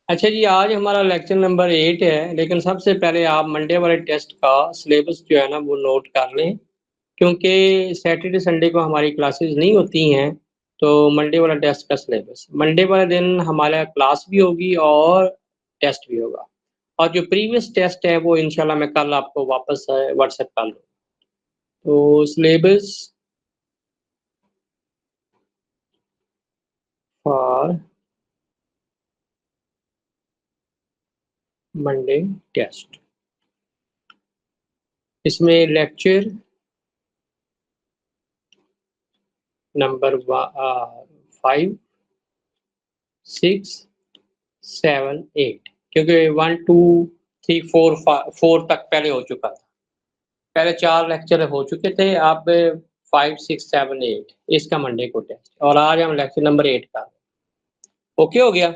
اچھا جی، آج ہمارا لیکچر نمبر 8 ہے، لیکن سب سے پہلے آپ منڈے والے ٹیسٹ کا سلیبس جو ہے نا وہ نوٹ کر لیں، کیونکہ سیٹرڈے سنڈے کو ہماری کلاسز نہیں ہوتی ہیں، تو منڈے والا ٹیسٹ کا سلیبس منڈے والے دن ہمارا کلاس بھی ہوگی اور ٹیسٹ بھی ہوگا، اور جو پریویس ٹیسٹ ہے وہ انشاءاللہ میں کل آپ کو واپس واٹس ایپ کر لوں. تو سلیبس فار منڈے ٹیسٹ، اس میں لیکچر نمبر 5 6 7 8، کیونکہ 1 2 3 4 تک پہلے ہو چکا تھا، پہلے 4 لیکچر ہو چکے تھے، اب 5 6 7 8 اس کا منڈے کو ٹیسٹ، اور آج ہم لیکچر نمبر 8 کا. اوکے ہو گیا؟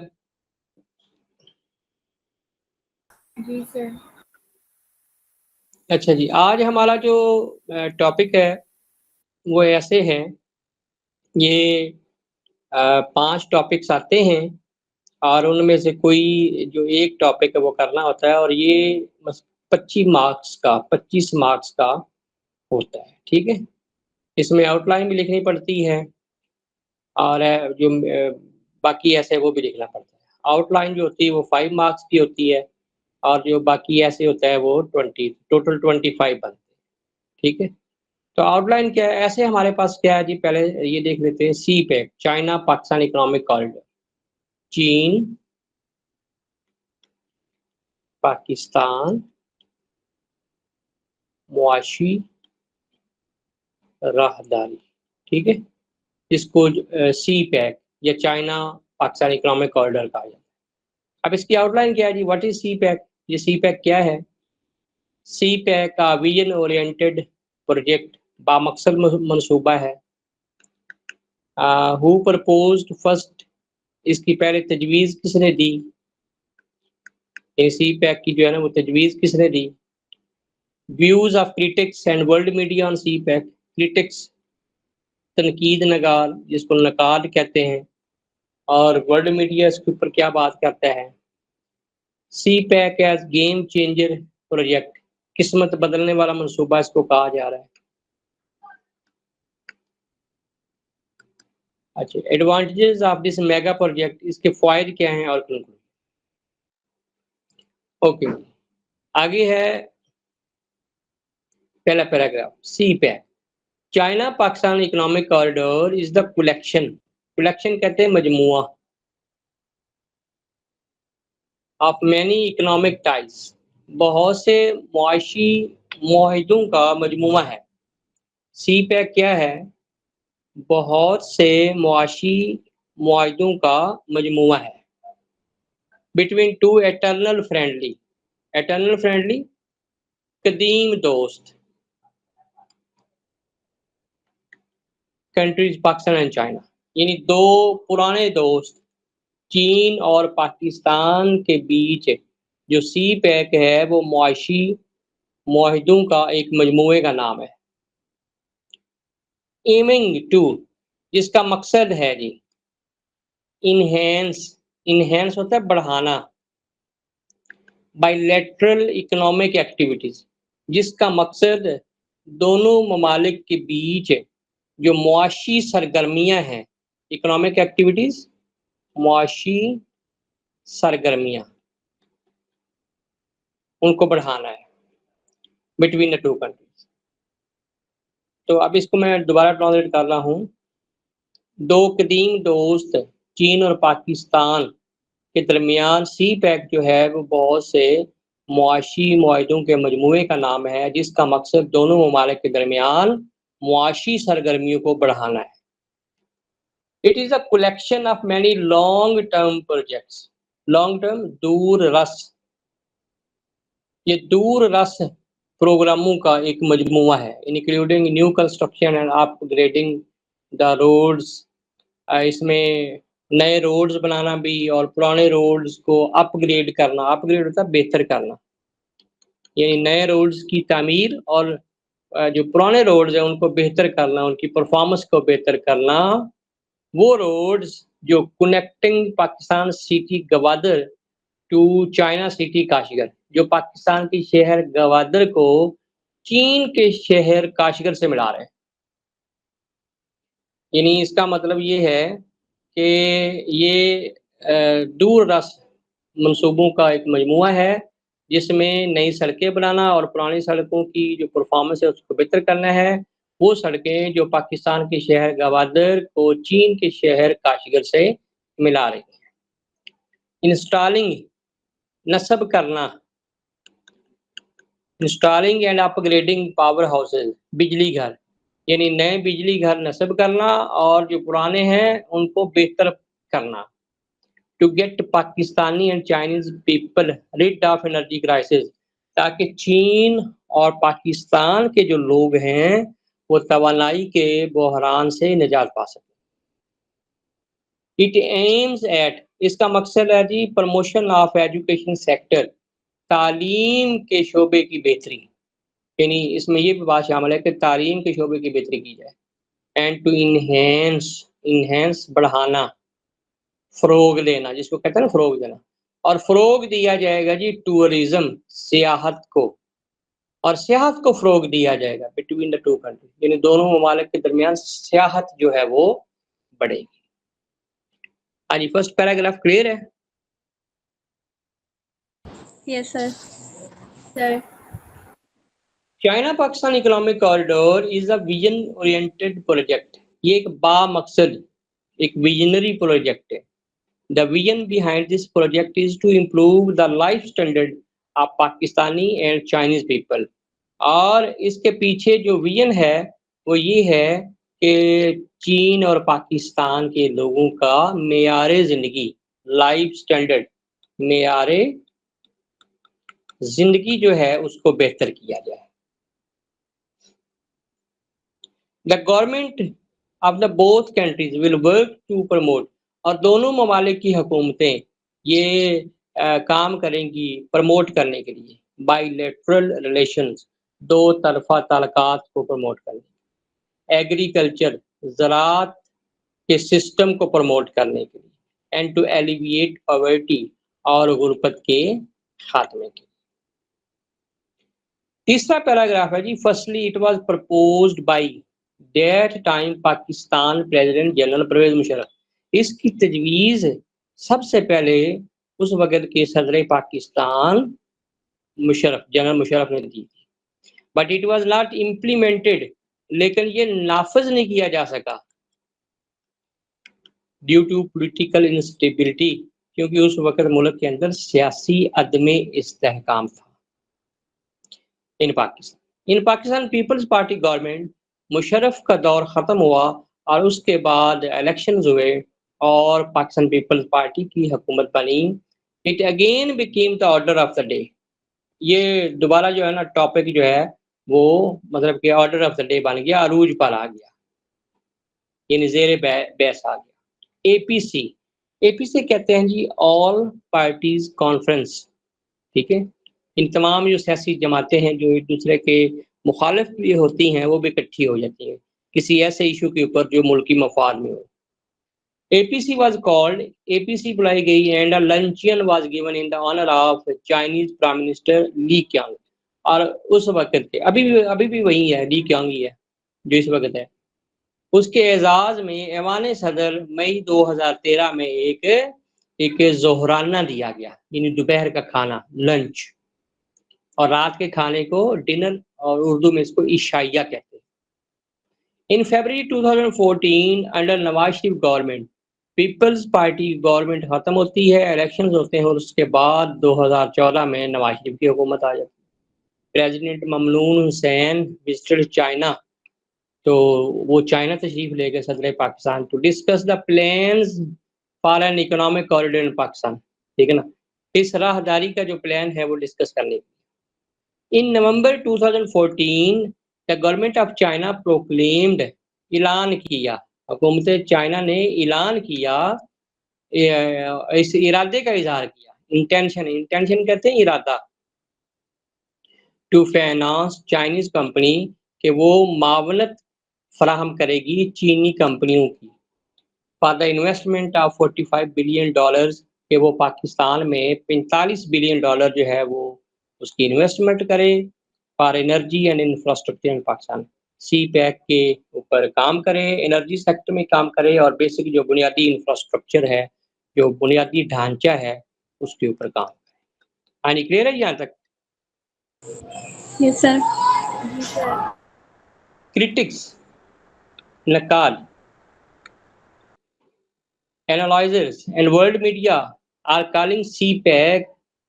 جی سر. اچھا جی، آج ہمارا جو ٹاپک ہے وہ ایسے ہے، یہ 5 ٹاپکس آتے ہیں اور ان میں سے کوئی جو ایک ٹاپک ہے وہ کرنا ہوتا ہے، اور یہ 25 مارکس کا ہوتا ہے. ٹھیک ہے، اس میں آؤٹ لائن بھی لکھنی پڑتی ہے اور جو باقی ایسے وہ بھی لکھنا پڑتا ہے. آؤٹ لائن جو ہوتی ہے وہ 5 مارکس کی ہوتی ہے، اور جو باقی ایسے ہوتا ہے وہ 20، ٹوٹل 25 بنتے ہیں. ٹھیک ہے، تو آؤٹ لائن کیا ہے؟ ایسے ہمارے پاس کیا ہے جی، پہلے یہ دیکھ لیتے ہیں. CPEC, China Pakistan economic corridor, چین پاکستان معاشی راہداری. ٹھیک ہے، اس کو سی پیک یا چائنا پاکستان اکنامک کوریڈور کہا جاتا ہے. اب اس کی آؤٹ لائن کیا ہے جی؟ What is C pack? یہ سی پیک کیا ہے؟ سی پیک کا ویژن اورینٹڈ پروجیکٹ، بامقصد منصوبہ ہے. ہو پرپوزڈ فرسٹ، اس کی پہلے تجویز کس نے دی؟ سی پیک کی جو ہے نا وہ تجویز کس نے دی؟ Views of critics and world media on CPEC. Critics تنقید نگار، جس کو نقاد کہتے ہیں، اور ورلڈ میڈیا اس کے اوپر کیا بات کرتا ہے؟ CPEC as game changer project, قسمت بدلنے والا منصوبہ اس کو کہا جا رہا ہے. اچھا، advantages of this mega project, اس کے فوائد کیا ہیں اور کنکلوژن. اوکے، آگے ہے پہلا paragraph. CPEC, China Pakistan economic corridor is the collection کہتے ہیں مجموعہ آف مینی اکنامک ٹائز، بہت سے معاشی معاہدوں کا مجموعہ ہے. سی پیک کیا ہے؟ بہت سے معاشی معاہدوں کا مجموعہ ہے. بٹوین ٹو ایٹرنل فرینڈلی قدیم دوست کنٹریز پاکستان اینڈ چائنا، یعنی دو پرانے دوست چین اور پاکستان کے بیچ جو سی پیک ہے وہ معاشی معاہدوں کا ایک مجموعے کا نام ہے. ایمنگ ٹو، جس کا مقصد ہے جی انہینس ہوتا ہے بڑھانا، بائیلیٹرل اکنامک ایکٹیویٹیز، جس کا مقصد دونوں ممالک کے بیچ جو معاشی سرگرمیاں ہیں، اکنامک ایکٹیویٹیز معاشی سرگرمیاں، ان کو بڑھانا ہے بٹوین دا ٹو کنٹریز. تو اب اس کو میں دوبارہ ٹرانسلیٹ کر رہا ہوں. دو قدیم دوست چین اور پاکستان کے درمیان سی پیک جو ہے وہ بہت سے معاشی معاہدوں کے مجموعے کا نام ہے، جس کا مقصد دونوں ممالک کے درمیان معاشی سرگرمیوں کو بڑھانا ہے. It is a collection of many long-term projects. Long-term دور رس، یہ دور رس پروگراموں کا ایک مجموعہ ہے، including new construction and upgrading the roads. اس میں نئے روڈز بنانا بھی اور پرانے روڈز کو اپ گریڈ کرنا. اپ گریڈ ہوتا ہے بہتر کرنا، یعنی نئے روڈز کی تعمیر اور جو پرانے روڈز ہیں ان کو بہتر کرنا، ان کی پرفارمنس کو بہتر کرنا. وہ روڈز جو connecting Pakistan city Gwadar to China city Kashgar, جو پاکستان کی شہر گوادر کو چین کے شہر کاشگر سے ملا رہے ہیں. یعنی اس کا مطلب یہ ہے کہ یہ دور رس منصوبوں کا ایک مجموعہ ہے جس میں نئی سڑکیں بنانا اور پرانی سڑکوں کی جو پرفارمنس ہے اس کو بہتر کرنا ہے. وہ سڑکیں جو پاکستان کے شہر گوادر کو چین کے شہر کاشگر سے ملا رہی ہیں. انسٹالنگ نصب کرنا، installing and up grading power houses, بجلی گھر، یعنی نئے بجلی گھر نصب کرنا اور جو پرانے ہیں ان کو بہتر کرنا. To get Pakistani and Chinese people rid of energy crisis, تاکہ چین اور پاکستان کے جو لوگ ہیں وہ توانائی کے بحران سے نجات پا سکیں. اٹ ایمز ایٹ، اس کا مقصد ہے جی پروموشن آف ایجوکیشن سیکٹر، تعلیم کے شعبے کی بہتری، یعنی اس میں یہ بھی بات شامل ہے کہ تعلیم کے شعبے کی بہتری کی جائے. اینڈ ٹو انہینس بڑھانا، فروغ دینا، جس کو کہتے ہیں نا فروغ دینا، اور فروغ دیا جائے گا جی ٹورزم، سیاحت کو، اور سیاحت کو فروغ دیا جائے گا بٹوین دا ٹو کنٹری، یعنی دونوں ممالک کے درمیان سیاحت جو ہے وہ بڑھے گی. ہاں جی، فرسٹ پیراگراف کلیئر ہے؟ Yes, sir. Sir. China Pakistan economic corridor is a vision oriented project, یہ ایک با مقصد ایک ویژنری پروجیکٹ ہے. The vision behind this project is to improve the life standard of Pakistani and Chinese people. اور اس کے پیچھے جو ویژن ہے وہ یہ ہے کہ چین اور پاکستان کے لوگوں کا معیار زندگی، لائف سٹینڈرڈ، معیار زندگی جو ہے اس کو بہتر کیا جائے. The government of the both countries will work to promote، اور دونوں ممالک کی حکومتیں یہ کام کریں گی پروموٹ کرنے کے لیے، bilateral relations، دو طرفہ تعلقات کو پروموٹ کرنے، ایگریکلچر، زراعت کے سسٹم کو پروموٹ کرنے کے لیے، اینڈ ٹو alleviate poverty، اور غربت کے خاتمے کے لیے. تیسرا پیراگراف ہے جی firstly it was proposed by that time Pakistan president general Pervez Musharraf, اس کی تجویز سب سے پہلے اس وقت کے صدر پاکستان مشرف، جنرل مشرف نے دی تھی. But it was not implemented, لیکن یہ نافذ نہیں کیا جا سکا ڈیو ٹو پولیٹیکل انسٹیبلٹی، کیونکہ اس وقت ملک کے اندر سیاسی عدم استحکام تھا. ان پاکستان پیپلز پارٹی گورنمنٹ، مشرف کا دور ختم ہوا اور اس کے بعد الیکشنز ہوئے اور پاکستان پیپلز پارٹی کی حکومت بنی. It again became the order of the day, یہ دوبارہ جو ہے نا ٹاپک جو ہے وہ مطلب کہ آرڈر آف دا ڈے بن گیا، عروج پر آ گیا، یعنی زیر بحث آ گیا. اے پی سی کہتے ہیں جی آل پارٹیز کانفرنس، ٹھیک ہے. ان تمام جو سیاسی جماعتیں ہیں جو ایک دوسرے کے مخالف بھی ہوتی ہیں وہ بھی اکٹھی ہو جاتی ہیں کسی ایسے ایشو کے اوپر جو ملکی مفاد میں ہو. اے پی سی was called, a P C بلائی گئی، and luncheon was given in the honour of Chinese prime minister Li Keqiang, اور اس وقت کے ابھی بھی وہی ہے، لی کیانگ ہی ہے جو اس وقت ہے. اس کے اعزاز میں ایوان صدر مئی 2013 میں ایک ظہرانہ دیا گیا، یعنی دوپہر کا کھانا، لنچ، اور رات کے کھانے کو ڈنر، اور اردو میں اس کو عشائیہ کہتے ہیں. ان February 2014 under Nawaz Sharif government, Peoples Party government ختم ہوتی ہے، الیکشنز ہوتے ہیں، اور اس کے بعد 2014 میں نواز شریف کی حکومت آ جاتی ہے. President Mamnoon Hussain visited China, تو وہ چائنا تشریف لے گئے صدر Pakistan to discuss the plans for an economic corridor in Pakistan, ٹھیک ہے نا. اس راہداری کا جو پلان ہے وہ ڈسکس کرنے کی. ان نومبر 2014 the government of China proclaimed، اعلان کیا، حکومت چائنا نے اعلان کیا، اس ارادے کا اظہار کیا، انٹینشن کہتے ہیں ارادہ، ٹو فائنانس چائنیز کمپنی، کہ وہ معاونت فراہم کرے گی چینی کمپنیوں کی، for the investment of $45 billion کہ وہ پاکستان میں $45 بلین جو ہے وہ اس کی انویسٹمنٹ کرے for energy and infrastructure in Pakistan. CPEC کے اوپر کام کرے, انرجی سیکٹر میں کام کرے, اور بیسک جو بنیادی انفراسٹرکچر ہے, جو بنیادی ڈھانچہ ہے, اس کے اوپر کام کرے. ہاں جی, کلیئر ہے یہاں تک؟ Yes, sir. جی سر. کرٹکس, نقاد, analyzers and world media are calling CPEC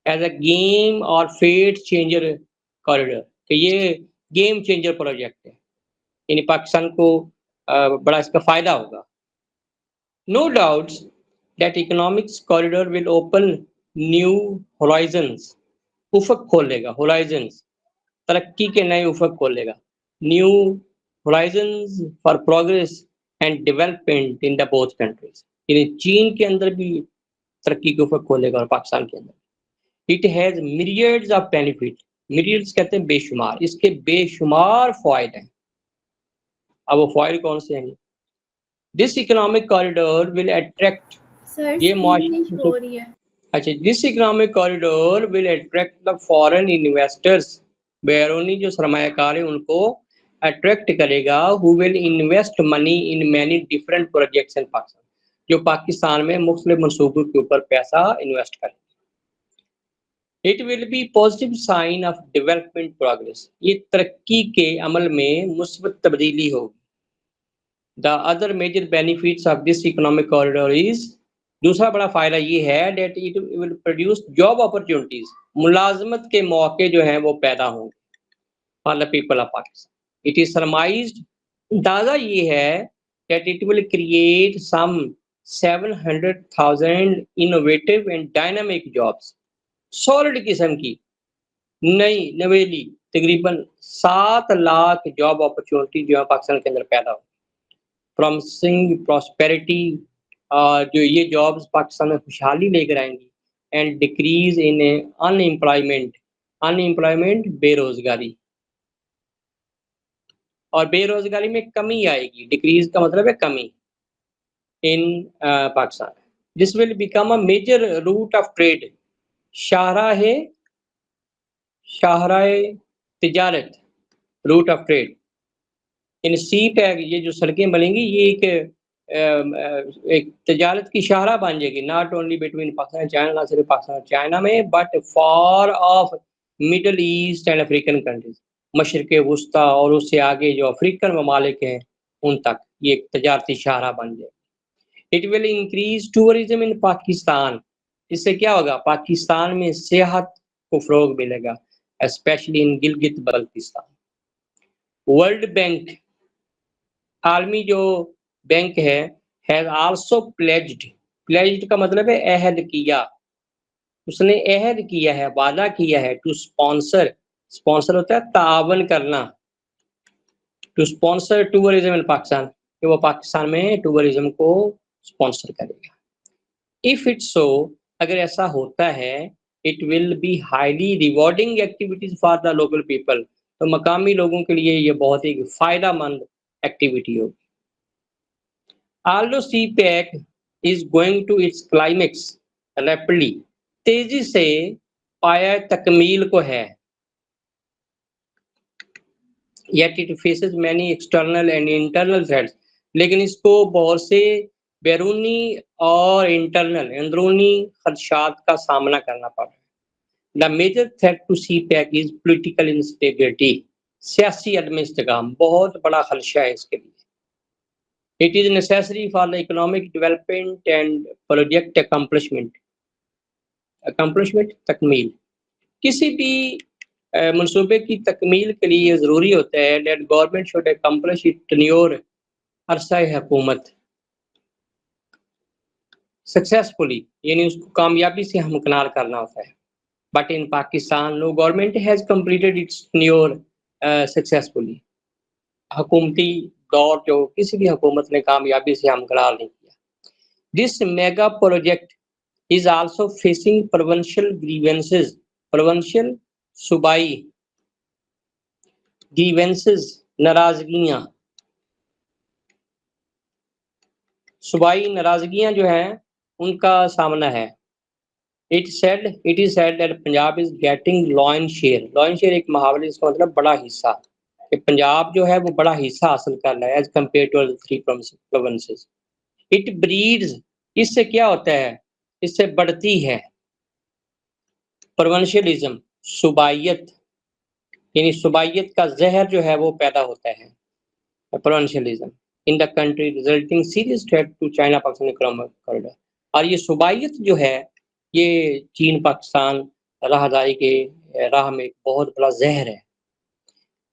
as a game or fate changer corridor. کہ یہ گیم چینجر پروجیکٹ ہے, یعنی پاکستان کو بڑا اس کا فائدہ ہوگا. No doubts that economics corridor will open new horizons. افق کھولے گا, horizons, ترقی کے نئے افق کھولے گا. New horizons for progress and development in the both countries. یعنی چین کے اندر بھی ترقی کے افق کھولے گا اور پاکستان کے اندر. It has myriads of benefits. myriads کہتے ہیں بے شمار, اس کے بے شمار فوائد ہیں. اب وہ فوائد کون سے ہیں؟ This economic corridor will attract, سر یہ اسکرین نہیں ہو رہی ہے. اچھا, this economic corridor will attract the foreign investors. بیرونی جو سرمایہ کار ہیں ان کو اٹریکٹ کرے گا, who will invest money in many different projects in Pakistan, جو پاکستان میں مختلف منصوبوں کے اوپر پیسہ انویسٹ کریں. It will be positive sign of development progress. یہ ترقی کے عمل میں مثبت تبدیلی ہوگی. The other major benefits of this economic corridor is, دوسرا بڑا فائدہ یہ ہے that it will produce job opportunities. ملازمت کے موقع جو ہیں وہ پیدا ہوں گے for the people of Pakistan. It is surmised, اندازہ یہ ہے that it will create some 700,000 innovative and dynamic jobs. Solid قسم کی نئی نویلی تقریباً 7 لاکھ جاب اپرچونٹی جو ہے پاکستان کے اندر پیدا ہو. پرومسنگ پراسپیرٹی, جو یہ جابس پاکستان میں خوشحالی لے کر آئیں گی. And decrease in in employment, بے روزگاری, اور بے روزگاری میں کمی آئے گی. ڈیکریز کا مطلب ہے کمی in Pakistan. This will become a major route of trade, شاہراہ تجارت, route of trade. In CPEC یہ جو سڑکیں بنیں گی یہ ایک تجارت کی شاہراہ بن جائے گی, not only between Pakistan China, نہ صرف پاکستان اور چائنا میں, but far off Middle East and African countries, مشرق وسطیٰ اور اس سے آگے جو افریقن ممالک ہیں ان تک یہ ایک تجارتی شاہراہ بن جائے. It will increase tourism in Pakistan. اس سے کیا ہوگا, پاکستان میں سیاحت کو فروغ ملے گا, especially in Gilgit Baltistan. World bank, عالمی جو بینک ہے, has also pledged کا مطلب ہے عہد کیا, اس نے عہد کیا ہے, وعدہ کیا ہے, to sponsor ہوتا ہے تعاون کرنا, to sponsor tourism in Pakistan, کہ وہ پاکستان میں ٹورزم کو اسپانسر کرے گا. If it's so, اگر ایسا ہوتا ہے, it will be highly rewarding activities for the local people, تو مقامی لوگوں کے لیے یہ بہت ہی فائدہ مند ایکٹیویٹی ہوگی. Although CPEC is going to its climax rapidly, تیزی سے پایہ تکمیل کو ہے, yet it faces many external and internal threats, لیکن اس کو بہت سے بیرونی اور اندرونی خدشات کا سامنا کرنا پڑ رہا ہے. The major threat to CPEC is political instability. سیاسی عدم استحکام بہت بڑا خدشہ ہے اس کے لیے. It is necessary for the economic development and project accomplishment. تکمیل. کسی بھی منصوبے کی تکمیل کے لیے یہ ضروری ہوتا ہے that government should accomplish its tenure, عرصہ حکومت, successfully, یعنی اس کو کامیابی سے ہمکنار کرنا ہوتا ہے. But in Pakistan, no government has completed its tenure successfully. حکومتی دور جو کسی بھی حکومت نے کامیابی سے ہمکنار نہیں کیا. This mega project is also facing provincial grievances. provincial صوبائی grievances, ناراضگیاں, صوبائی ناراضگیاں جو ہیں ان کا سامنا ہے. It is said that Punjab is getting lion share. Lion share ایک محاورہ جس کا مطلب بڑا حصہ کہ پنجاب جو ہے وہ بڑا حصہ حاصل کر رہا ہے as compared to other 3 provinces. It breeds, اس سے کیا ہوتا ہے؟ اس سے بڑھتی ہے provincialism, صوبائیت، یعنی صوبائیت کا زہر جو ہے وہ پیدا ہوتا ہے provincialism in the country resulting serious threat to China Pakistan economic corridor. اور یہ صوبائیت جو ہے یہ چین پاکستان راہداری کے راہ میں ایک بہت بڑا زہر ہے.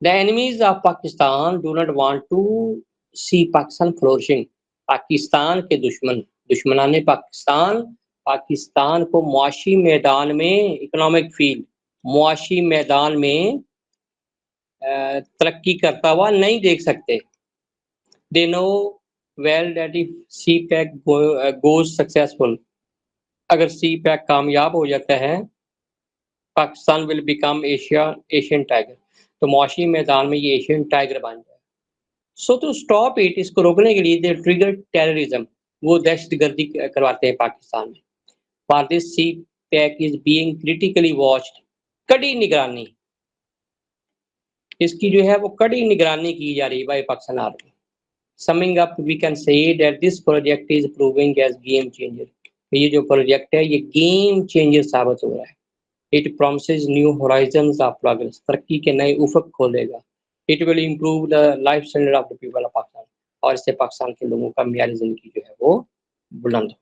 The enemies of Pakistan do not want to see Pakistan flourishing. Pakistan کے دشمنان پاکستان کو معاشی میدان میں اکنامک فیلڈ معاشی میدان میں ترقی کرتا ہوا نہیں دیکھ سکتے. They know well that if CPEC goes successful, اگر CPEC کامیاب ہو جاتا ہے Pakistan will become Asian tiger, تو معاشی میدان میں یہ ایشین ٹائگر بن جائے. So to stop it, اس کو روکنے کے لیے they trigger terrorism, وہ دہشت گردی کرواتے ہیں پاکستان میں. For this CPEC is being critically watched, کڑی نگرانی اس کی جو ہے وہ کڑی نگرانی کی جا رہی ہے by Pakistan army. Summing up, we can say that this project is proving as game changer. یہ جو پروجیکٹ ہے یہ گیم چینجر ثابت ہو رہا ہے. It promises new horizons of progress, ترقی کے نئے افق کھولے گا. It will improve the life standard of the people of Pakistan, اور اس سے پاکستان کے لوگوں کا معیار زندگی جو ہے وہ بلند ہو.